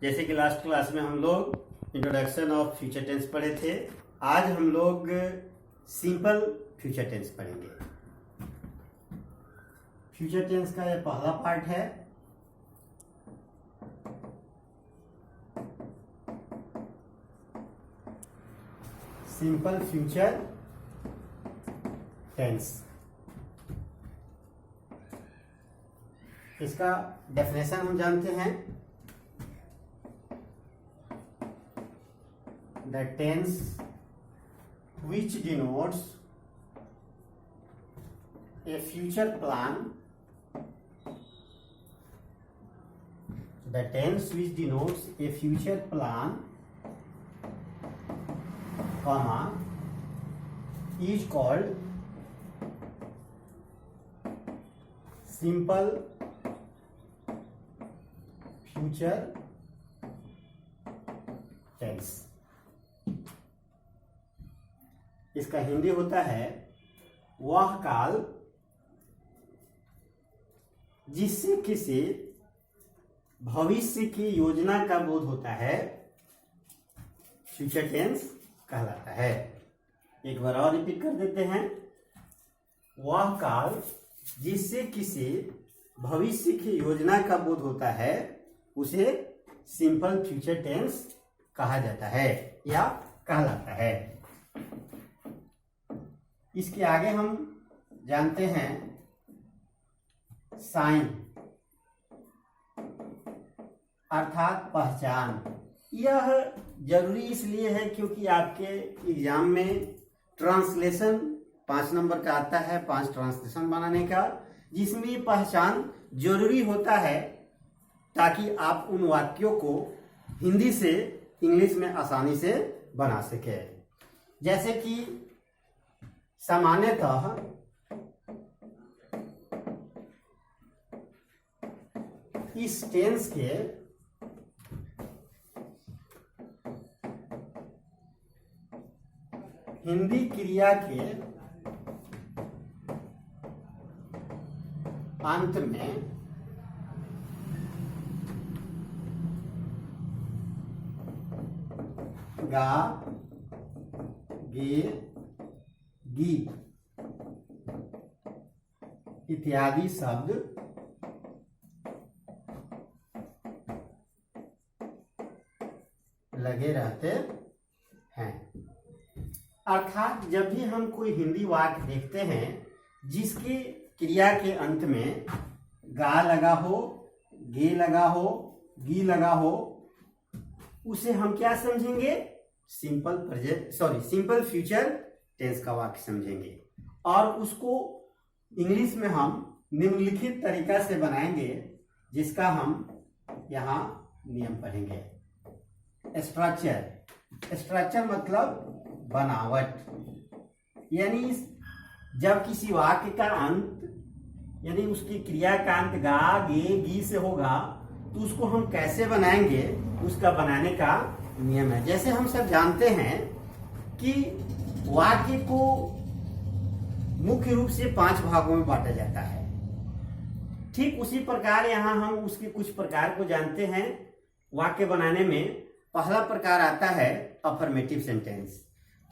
जैसे कि last class में हम लोग इंट्रोडक्शन ऑफ फ्यूचर टेंस पढ़े थे। आज हम लोग सिंपल फ्यूचर टेंस पढ़ेंगे। फ्यूचर टेंस का यह पहला पार्ट है। Simple future tense. इसका डेफिनेशन हम जानते हैं। The tense which denotes a future plan, the tense which denotes a future plan, comma, is called simple future tense। इसका हिंदी होता है वह काल जिससे किसी भविष्य की योजना का बोध होता है, फ्यूचर टेंस कहलाता है। एक बार और रिपीट कर देते हैं। वह काल जिससे किसी भविष्य की योजना का बोध होता है उसे सिंपल फ्यूचर टेंस कहा जाता है या कहलाता है। इसके आगे हम जानते हैं साइन अर्थात पहचान। यह जरूरी इसलिए है क्योंकि आपके एग्जाम में ट्रांसलेशन 5 नंबर का आता है, 5 ट्रांसलेशन बनाने का, जिसमें ये पहचान जरूरी होता है ताकि आप उन वाक्यों को हिंदी से इंग्लिश में आसानी से बना सके। जैसे कि सामान्यतः इस टेंस के हिंदी क्रिया के अंत में गा, गे, गी इत्यादि शब्द लगे रहते हैं। अर्थात जब भी हम कोई हिंदी वाक्य देखते हैं जिसकी क्रिया के अंत में गा लगा हो, गे लगा हो, गी लगा हो, उसे हम क्या समझेंगे? सिंपल फ्यूचर टेंस का वाक्य समझेंगे। और उसको इंग्लिश में हम निम्नलिखित तरीका से बनाएंगे, जिसका हम यहाँ नियम पढ़ेंगे। स्ट्रक्चर मतलब बनावट, यानी जब किसी वाक्य का अंत यानी उसकी क्रिया का अंत गा, गे, गी से होगा तो उसको हम कैसे बनाएंगे, उसका बनाने का नियम है। जैसे हम सब जानते हैं कि वाक्य को मुख्य रूप से 5 भागों में बांटा जाता है। ठीक उसी प्रकार यहाँ हम उसके कुछ प्रकार को जानते हैं। वाक्य बनाने में पहला प्रकार आता है अफर्मेटिव सेंटेंस।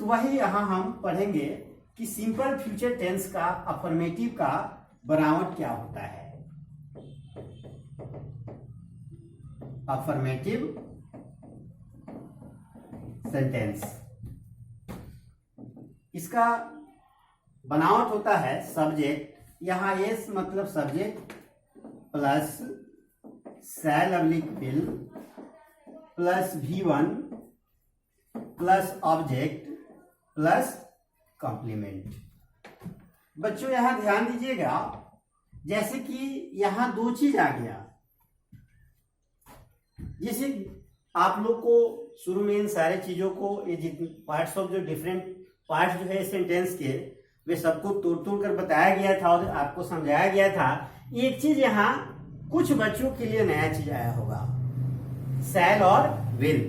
तो वही यहाँ हम पढ़ेंगे कि सिंपल फ्यूचर टेंस का अफर्मेटिव का बनावट क्या होता है। अफर्मेटिव सेंटेंस, इसका बनावट होता है सब्जेक्ट, यहाँ एस मतलब subject plus shall oblique will plus V1 plus object plus complement. बच्चों यहाँ ध्यान दीजिएगा, जैसे कि यहाँ 2 चीज आ गया। जैसे आप लोग को शुरू में इन सारे चीजों को, ये जितने पार्ट्स ऑफ जो डिफरेंट पार्ट्स जो है सेंटेंस के, वे सबको तोड़ तोड़ कर बताया गया था और आपको समझाया गया था। एक चीज यहाँ कुछ बच्चों के लिए नया चीज आया होगा, शैल और विल,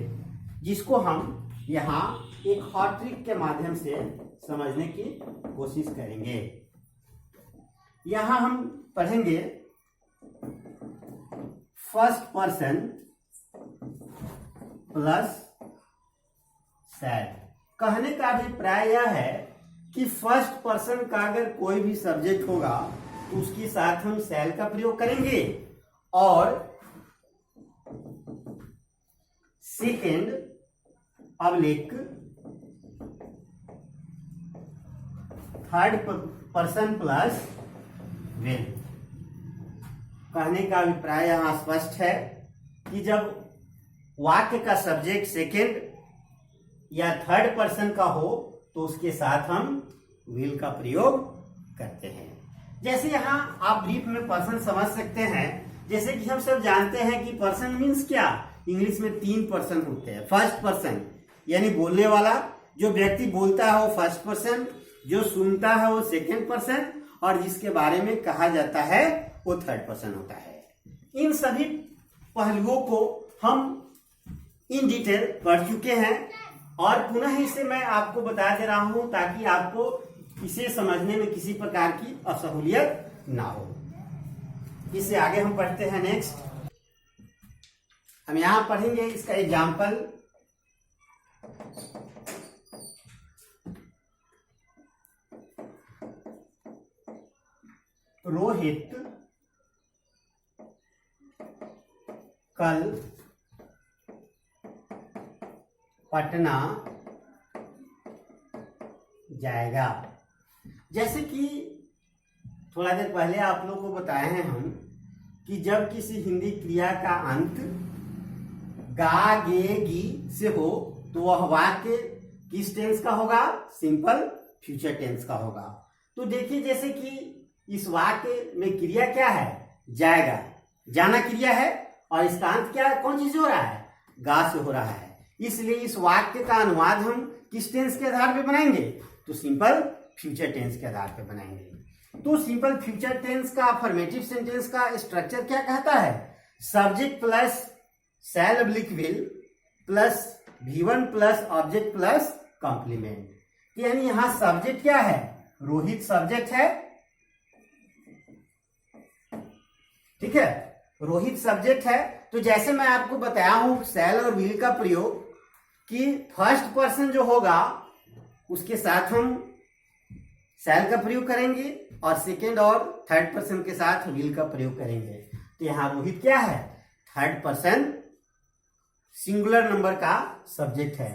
जिसको हम यहाँ एक हॉट ट्रिक के माध्यम से समझने की कोशिश करेंगे। यहाँ हम पढ़ेंगे फर्स्ट पर्सन प्लस सेल। कहने का अभिप्राय यह है कि फर्स्ट पर्सन का अगर कोई भी सब्जेक्ट होगा तो उसके साथ हम सेल का प्रयोग करेंगे, और second oblique third person plus will. कहने का अभिप्राय यहां स्पष्ट है कि जब वाक्य का सब्जेक्ट सेकेंड या थर्ड पर्सन का हो तो उसके साथ हम विल का प्रयोग करते हैं। जैसे यहां आप ब्रीफ में पर्सन समझ सकते हैं। जैसे कि हम सब जानते हैं कि पर्सन मीन्स क्या, इंग्लिश में 3 पर्सन होते हैं। फर्स्ट पर्सन यानी बोलने वाला, जो व्यक्ति बोलता है वो फर्स्ट पर्सन, जो सुनता है वो सेकेंड पर्सन, और जिसके बारे में कहा जाता है वो थर्ड पर्सन होता है। इन सभी पहलुओं को हम इन डिटेल पढ़ चुके हैं, और पुनः इसे मैं आपको बता दे रहा हूं ताकि आपको इसे समझने में किसी प्रकार की असहूलियत ना हो। इससे आगे हम पढ़ते हैं नेक्स्ट। हम यहां पढ़ेंगे इसका एग्जाम्पल। रोहित कल पटना जाएगा। जैसे कि थोड़ा देर पहले आप लोगों को बताए हैं हम कि जब किसी हिंदी क्रिया का अंत गा गे गी से हो तो वह वाक्य किस टेंस का होगा, सिंपल फ्यूचर टेंस का होगा। तो देखिए जैसे कि इस वाक्य में क्रिया क्या है, जाएगा, जाना क्रिया है, और इसका अंत क्या है, कौन चीज हो रहा है, गा से हो रहा है। इसलिए इस वाक्य का अनुवाद हम किस टेंस के आधार पे बनाएंगे, तो सिंपल फ्यूचर टेंस के आधार पे बनाएंगे। तो सिंपल फ्यूचर टेंस का अफर्मेटिव सेंटेंस का स्ट्रक्चर क्या कहता है, subject plus shall oblique will plus V1 plus object plus complement. यानी यहां सब्जेक्ट क्या है, रोहित सब्जेक्ट है, ठीक है, रोहित सब्जेक्ट है। तो जैसे मैं आपको बताया हूं सेल और विल का प्रयोग कि फर्स्ट पर्सन जो होगा उसके साथ हम सेल का प्रयोग करेंगे और सेकेंड और थर्ड पर्सन के साथ विल का प्रयोग करेंगे। तो यहां रोहित क्या है, थर्ड पर्सन सिंगुलर नंबर का सब्जेक्ट है,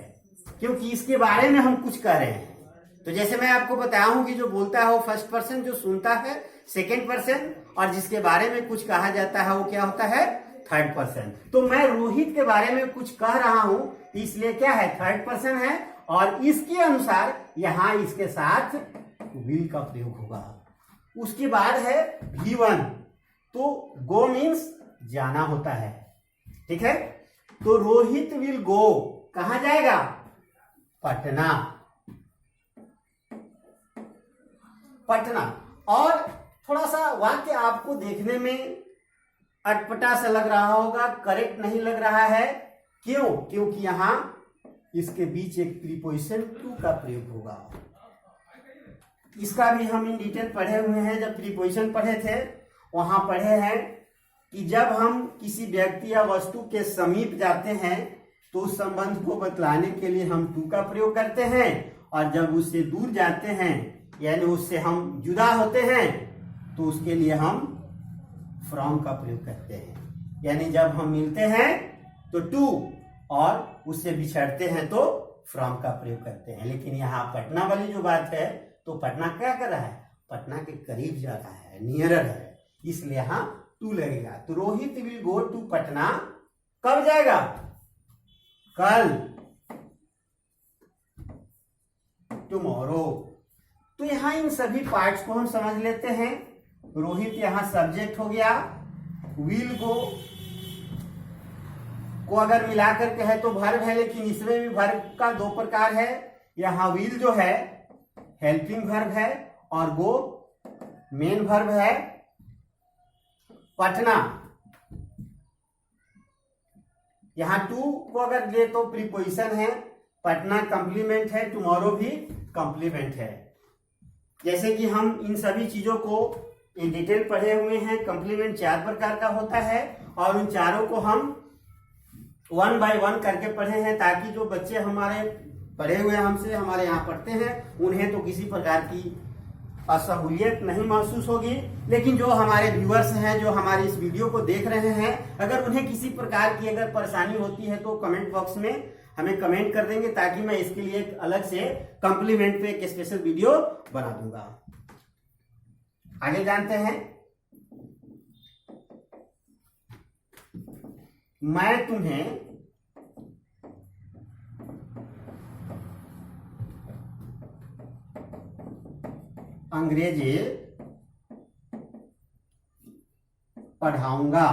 क्योंकि इसके बारे में हम कुछ कह रहे हैं। तो जैसे मैं आपको बताया हूं कि जो बोलता है वो फर्स्ट पर्सन, जो सुनता है सेकेंड पर्सन, और जिसके बारे में कुछ कहा जाता है वो क्या होता है, थर्ड पर्सन। तो मैं रोहित के बारे में कुछ कह रहा हूं, इसलिए क्या है, थर्ड पर्सन है, और इसके अनुसार यहां इसके साथ विल का प्रयोग होगा। उसके बाद है V1, तो गो मीन्स जाना होता है, ठीक है। तो रोहित विल गो, कहां जाएगा, पटना, पटना। और थोड़ा सा वाक्य आपको देखने में अटपटा सा लग रहा होगा, करेक्ट नहीं लग रहा है, क्यों, क्योंकि यहां इसके बीच एक प्रीपोजिशन टू का प्रयोग होगा। इसका भी हम इन डिटेल पढ़े हुए हैं, जब प्रीपोजिशन पढ़े थे वहां पढ़े हैं कि जब हम किसी व्यक्ति या वस्तु के समीप जाते हैं तो उस संबंध को बतलाने के लिए हम टू का प्रयोग करते हैं, और जब उससे दूर जाते हैं यानी उससे हम जुदा होते हैं तो उसके लिए हम फ्रॉम का प्रयोग करते हैं। यानी जब हम मिलते हैं तो टू, और उससे बिछड़ते हैं तो फ्रॉम का प्रयोग करते हैं। लेकिन यहाँ पटना वाली जो बात है, तो पटना क्या कर रहा है, पटना के करीब जा रहा है, नियरर है, इसलिए यहाँ टू लगेगा। तो Rohit will go to Patna, कब जाएगा, कल, टुमारो। तो यहाँ इन सभी पार्ट्स को हम समझ लेते हैं। रोहित यहाँ सब्जेक्ट हो गया, विल गो को अगर मिलाकर के है तो वर्ब है, लेकिन इसमें भी वर्ब का दो प्रकार है। यहाँ विल जो है हेल्पिंग वर्ब है और गो मेन वर्ब है। पटना, यहाँ टू को अगर ले तो प्रीपोजिशन है, पटना कंप्लीमेंट है, टुमारो भी कंप्लीमेंट है। जैसे कि हम इन सभी चीजों को इन डिटेल पढ़े हुए हैं। कंप्लीमेंट 4 प्रकार का होता है और उन चारों को हम वन बाय वन करके पढ़े हैं, ताकि जो बच्चे हमारे पढ़े हुए हमसे हमारे यहाँ पढ़ते हैं उन्हें तो किसी प्रकार की असहूलियत नहीं महसूस होगी। लेकिन जो हमारे व्यूअर्स हैं, जो हमारे इस वीडियो को देख रहे हैं, अगर उन्हें किसी प्रकार की अगर परेशानी होती है तो कमेंट बॉक्स में हमें कमेंट कर देंगे, ताकि मैं इसके लिए एक अलग से कॉम्प्लीमेंट पे एक स्पेशल वीडियो बना दूंगा। आगे जानते हैं, मैं तुम्हें अंग्रेजी पढ़ाऊंगा।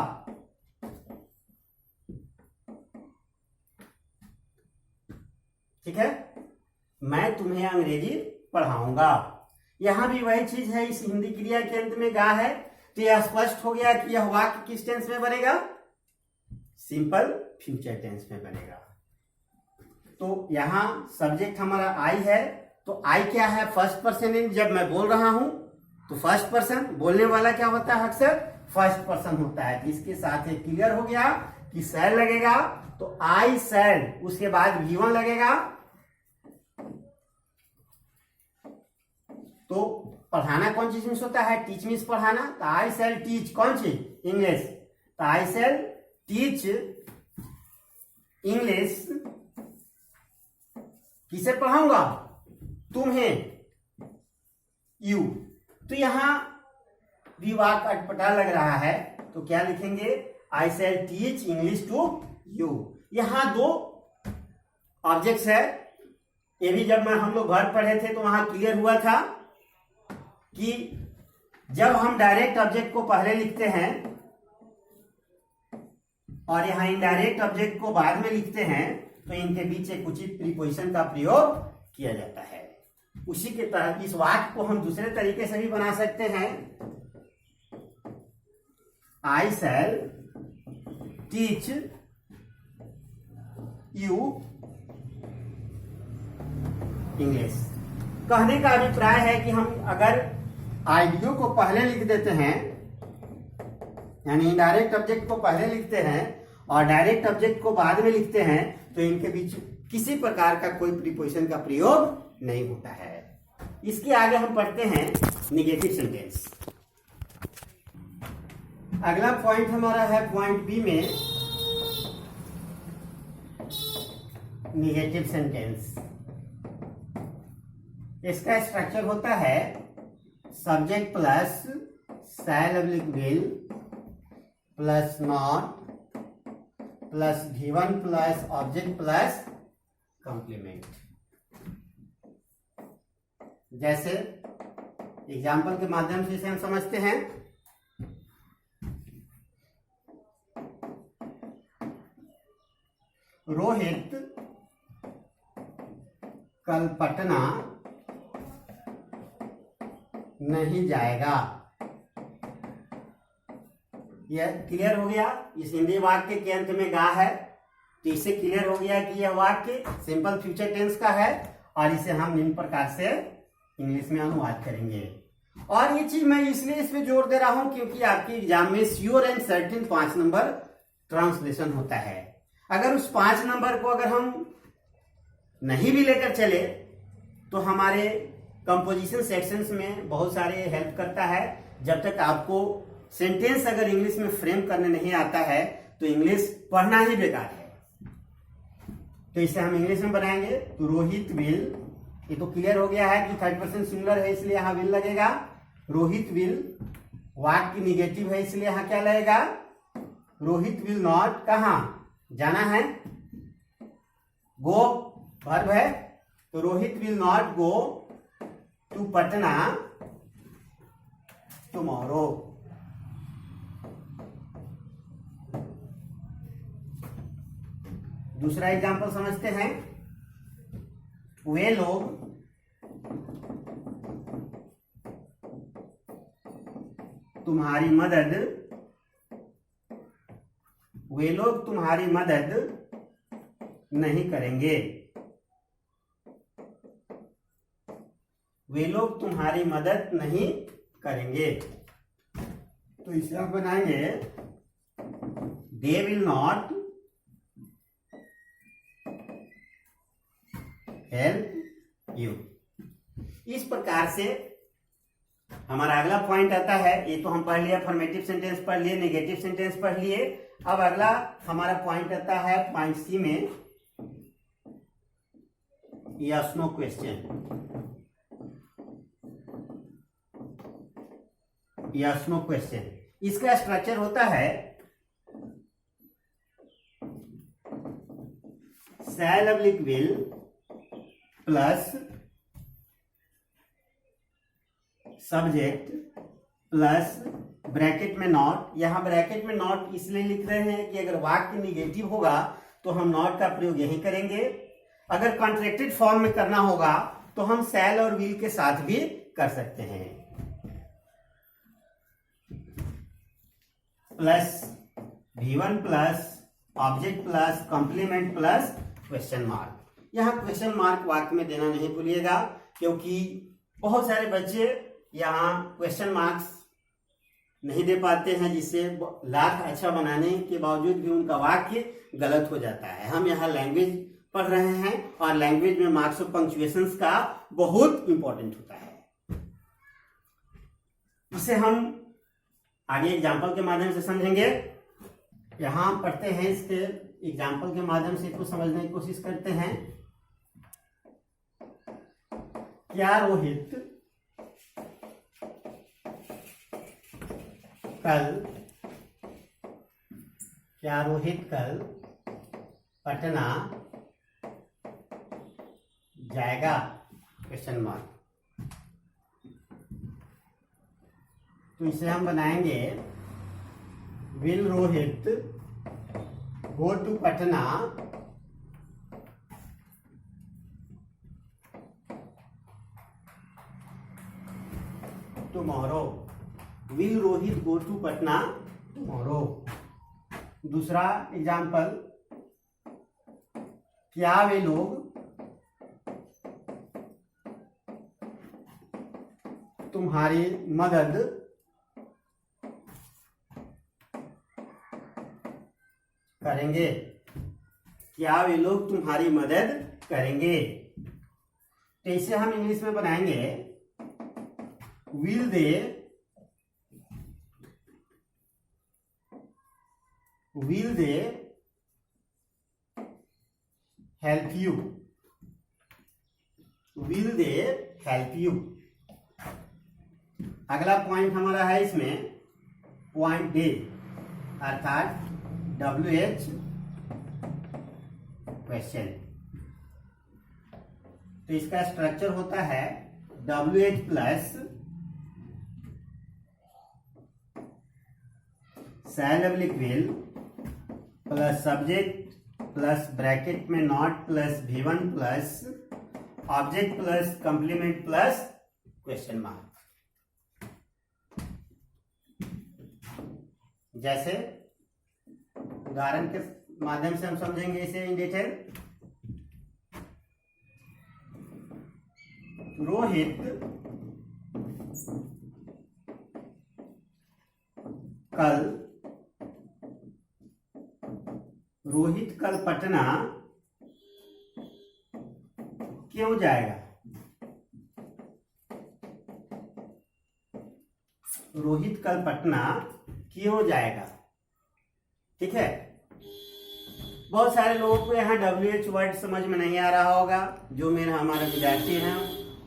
ठीक है, मैं तुम्हें अंग्रेजी पढ़ाऊंगा। यहां भी वही चीज है, इस हिंदी क्रिया के अंत में गा है, तो यह स्पष्ट हो गया कि यह वाक्य किस टेंस में बनेगा, सिंपल फ्यूचर टेंस में बनेगा। तो यहां सब्जेक्ट हमारा आई है, तो आई क्या है, फर्स्ट पर्सन। जब मैं बोल रहा हूं तो फर्स्ट पर्सन, बोलने वाला क्या होता है, अक्सर फर्स्ट पर्सन होता है। इसके साथ एक क्लियर हो गया कि शैल लगेगा, तो आई शैल, उसके बाद V1 लगेगा। तो पढ़ाना कौन चीज मीन्स होता है, टीच मीन्स पढ़ाना, तो आई शैल टीच कौन चीज, इंग्लिश, तो आई शैल टीच इंग्लिश। किसे पढ़ाऊंगा, तुम्हें, यू। तो यहां भी वाक्य अटपटा लग रहा है, तो क्या लिखेंगे, आई शैल टीच इंग्लिश टू यू। यहां दो ऑब्जेक्ट्स है, ये भी जब हम लोग घर पढ़े थे तो वहां क्लियर हुआ था कि जब हम डायरेक्ट ऑब्जेक्ट को पहले लिखते हैं और यहां इनडायरेक्ट ऑब्जेक्ट को बाद में लिखते हैं, तो इनके बीच एक उचित प्रीपोजिशन का प्रयोग किया जाता है। उसी के तहत इस वाक्य को हम दूसरे तरीके से भी बना सकते हैं, आई शैल टीच यू इंग्लिश। कहने का अभिप्राय है कि हम अगर आईडीओ को पहले लिख देते हैं, यानी इनडायरेक्ट ऑब्जेक्ट को पहले लिखते हैं और डायरेक्ट ऑब्जेक्ट को बाद में लिखते हैं, तो इनके बीच किसी प्रकार का कोई प्रीपोजिशन का प्रयोग नहीं होता है। इसके आगे हम पढ़ते हैं निगेटिव सेंटेंस। अगला पॉइंट हमारा है पॉइंट बी में निगेटिव सेंटेंस। इसका स्ट्रक्चर होता है subject plus shall oblique will plus not plus V1 plus object plus complement. जैसे एग्जाम्पल के माध्यम से इसे हम समझते हैं, रोहित कल पटना नहीं जाएगा। यह क्लियर हो गया, इस हिंदी वाक्य के अंत में गा है, तो इससे क्लियर हो गया कि यह वाक्य सिंपल फ्यूचर टेंस का है और इसे हम निम्न प्रकार से इंग्लिश में अनुवाद करेंगे। और ये चीज मैं इसलिए इस पे जोर दे रहा हूं क्योंकि आपके एग्जाम में sure and certain 5 number translation होता है। अगर उस 5 नंबर को अगर हम नहीं भी लेकर चले तो हमारे कंपोजिशन सेक्शंस में बहुत सारे हेल्प करता है। जब तक आपको सेंटेंस अगर इंग्लिश में फ्रेम करने नहीं आता है तो इंग्लिश पढ़ना ही बेकार है। तो इसे हम इंग्लिश में बनाएंगे, तो रोहित विल, ये तो क्लियर हो गया है कि 3rd पर्सन सिंगुलर है इसलिए यहां विल लगेगा। रोहित विल वाक्य निगेटिव है इसलिए यहां क्या लगेगा, रोहित विल नॉट, कहां जाना है, गो वर्ब है, तो Rohit will not go to Patna tomorrow. दूसरा एग्जांपल समझते हैं, वे लोग तुम्हारी मदद, वे लोग तुम्हारी मदद नहीं करेंगे, वे लोग तुम्हारी मदद नहीं करेंगे। तो इसे आप बनाएंगे, they will not help you. इस प्रकार से हमारा अगला पॉइंट आता है, ये तो हम पढ़ लिया, अफर्मेटिव सेंटेंस पढ़ लिए, नेगेटिव सेंटेंस पढ़ लिए। अब अगला हमारा पॉइंट आता है पॉइंट सी में, yes no question. Yes no question, इसका स्ट्रक्चर होता है shall oblique will plus subject plus bracket में नॉट। यहां ब्रैकेट में नॉट इसलिए लिख रहे हैं कि अगर वाक्य निगेटिव होगा तो हम नॉट का प्रयोग यही करेंगे, अगर कॉन्ट्रैक्टेड फॉर्म में करना होगा तो हम शैल और विल के साथ भी कर सकते हैं। Plus V1 plus object plus complement plus question mark. यहां क्वेश्चन मार्क वाक्य में देना नहीं भूलिएगा, क्योंकि बहुत सारे बच्चे यहाँ क्वेश्चन मार्क्स नहीं दे पाते हैं, जिससे लाख अच्छा बनाने के बावजूद भी उनका वाक्य गलत हो जाता है। हम यहाँ लैंग्वेज पढ़ रहे हैं और लैंग्वेज में मार्क्स ऑफ पंक्चुएशंस का बहुत इंपॉर्टेंट होता है। इसे हम आगे एग्जाम्पल के माध्यम से समझेंगे। यहाँ पढ़ते हैं, इसके एग्जाम्पल के माध्यम से इसको समझने की कोशिश करते हैं। क्या रोहित कल पटना जाएगा? Question mark. तो इसे हम बनाएंगे will Rohit go to Patna tomorrow. Will Rohit go to Patna tomorrow. दूसरा एग्जाम्पल, क्या वे लोग तुम्हारी मदद करेंगे? क्या वे लोग तुम्हारी मदद करेंगे? तो इसे हम इंग्लिश में बनाएंगे will they help you? Will they help you? अगला पॉइंट हमारा है इसमें पॉइंट डे, अर्थात WH क्वेश्चन। तो इसका स्ट्रक्चर होता है WH plus shall oblique will plus subject plus bracket में not plus V1 plus object plus complement plus question mark. जैसे उदाहरण के माध्यम से हम समझेंगे इसे इन डिटेल। रोहित कल पटना क्यों जाएगा? रोहित कल पटना क्यों जाएगा? ठीक है। बहुत सारे लोगों को यहाँ WH वर्ड समझ में नहीं आ रहा होगा। जो मेरा हमारे विद्यार्थी हैं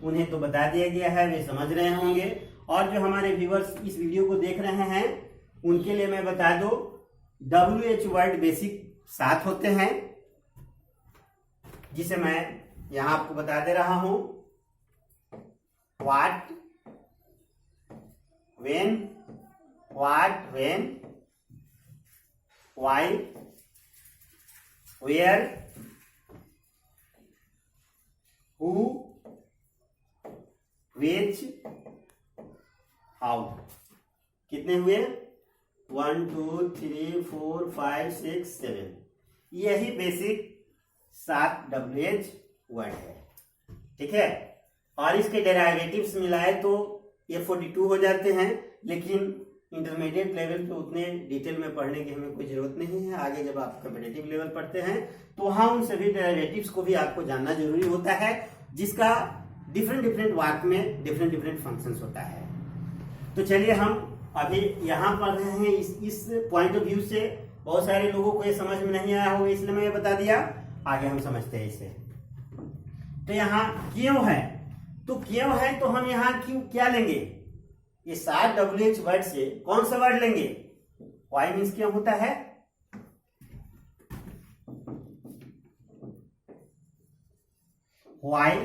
उन्हें तो बता दिया गया है, वे समझ रहे होंगे। और जो हमारे व्यूअर्स इस वीडियो को देख रहे हैं उनके लिए मैं बता दूं, WH वर्ड बेसिक 7 होते हैं, जिसे मैं यहां आपको बता दे रहा हूं। What, when, why, where, who, which, how. कितने हुए? 1 2 3 4 5 6 7। यही बेसिक 7 WH वर्ड है। ठीक है। और इसके डेरिवेटिव्स मिलाए तो ये 42 हो जाते हैं, लेकिन इंटरमीडिएट लेवल पे उतने डिटेल में पढ़ने की हमें कोई जरूरत नहीं है। आगे जब आप कॉम्पिटिटिव लेवल पढ़ते हैं तो वहां उन सभी डेरिवेटिव्स को भी आपको जानना जरूरी होता है, जिसका डिफरेंट डिफरेंट वाक्य में डिफरेंट डिफरेंट फंक्शंस होता है। तो चलिए हम अभी यहाँ पढ़ रहे हैं इस पॉइंट ऑफ व्यू से। बहुत सारे लोगों को ये समझ में नहीं आया होगा, इसलिए मैं बता दिया। आगे हम समझते हैं इसे। तो यहाँ क्यों है, तो क्यों है तो हम यहाँ क्यों क्या लेंगे, ये 60 WH वर्ड से कौन सा वर्ड लेंगे, वाई मीन्स क्यों होता है, वाई।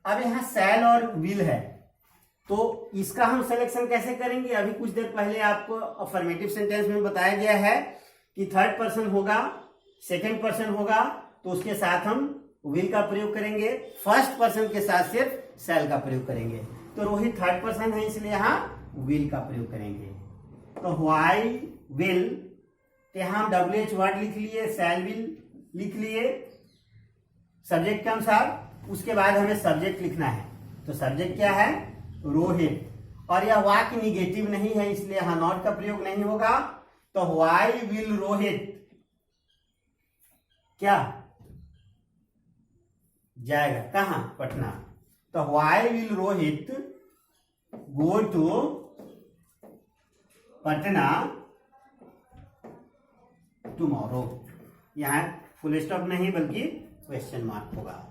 अब यहाँ सेल और विल है, तो इसका हम सिलेक्शन कैसे करेंगे। अभी कुछ देर पहले आपको अफर्मेटिव सेंटेंस में बताया गया है कि थर्ड पर्सन होगा, सेकंड पर्सन होगा, तो उसके साथ हम विल का प्रयोग करेंगे, फर्स्ट पर्सन के साथ सिर्फ सेल का प्रयोग करेंगे। तो रोहित थर्ड पर्सन है, इसलिए यहाँ विल का प्रयोग करेंगे। तो व्हाई विल, यहाँ हम WH वर्ड लिख लिए, सेल विल लिख लिए सब्जेक्ट के अनुसार। उसके बाद हमें सब्जेक्ट लिखना है, तो सब्जेक्ट क्या है, रोहित। और यह वाक्य निगेटिव नहीं है, इसलिए यहाँ नॉट का प्रयोग नहीं होगा। तो व्हाई विल रोहित क्या जाएगा, कहां, पटना। तो why will Rohit go to Patna tomorrow. यहां फुल स्टॉप नहीं बल्कि क्वेश्चन मार्क होगा।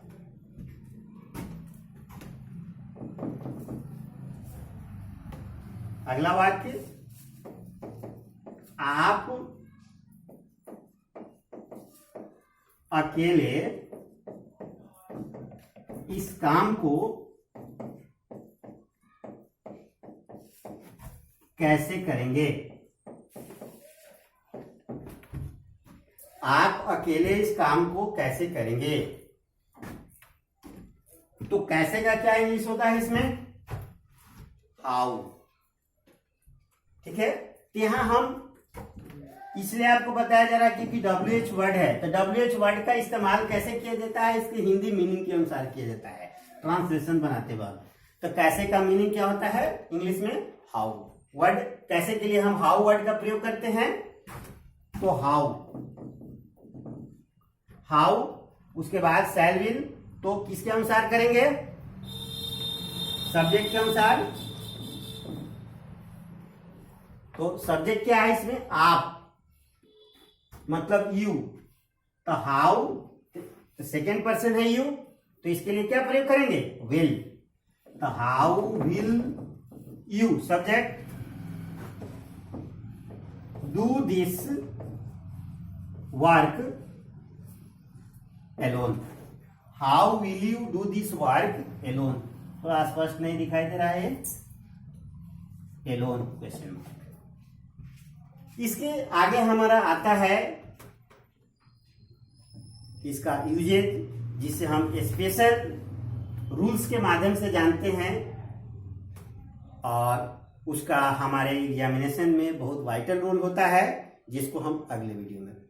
अगला वाक्य, आप अकेले इस काम को कैसे करेंगे। आप अकेले इस काम को कैसे करेंगे। तो कैसे का क्या इंग्लिश होता है इसमें, हाउ। ठीक है, तो यहां हम इसलिए आपको बताया जा रहा है क्योंकि WH वर्ड है, तो WH वर्ड का इस्तेमाल कैसे किया जाता है, इसके हिंदी मीनिंग के अनुसार किया जाता है ट्रांसलेशन बनाते वक्त। तो कैसे का मीनिंग क्या होता है इंग्लिश में, हाउ। वर्ड कैसे के लिए हम हाउ वर्ड का प्रयोग करते हैं, तो हाउ, हाउ। उसके बाद सेल विल, तो किसके अनुसार करेंगे, सब्जेक्ट के अनुसार। तो सब्जेक्ट क्या है इसमें, आप, मतलब यू। तो हाउ, तो सेकेंड पर्सन है यू, तो इसके लिए क्या प्रयोग करेंगे, विल। तो how will you, subject, do this work alone. How will you do this work alone. थोड़ा स्पष्ट नहीं दिखाई दे रहा है, एलोन क्वेश्चन मार्क। इसके आगे हमारा आता है इसका यूजेज, जिसे हम स्पेशल रूल्स के माध्यम से जानते हैं, और उसका हमारे एग्जामिनेशन में बहुत वाइटल रोल होता है, जिसको हम अगले वीडियो में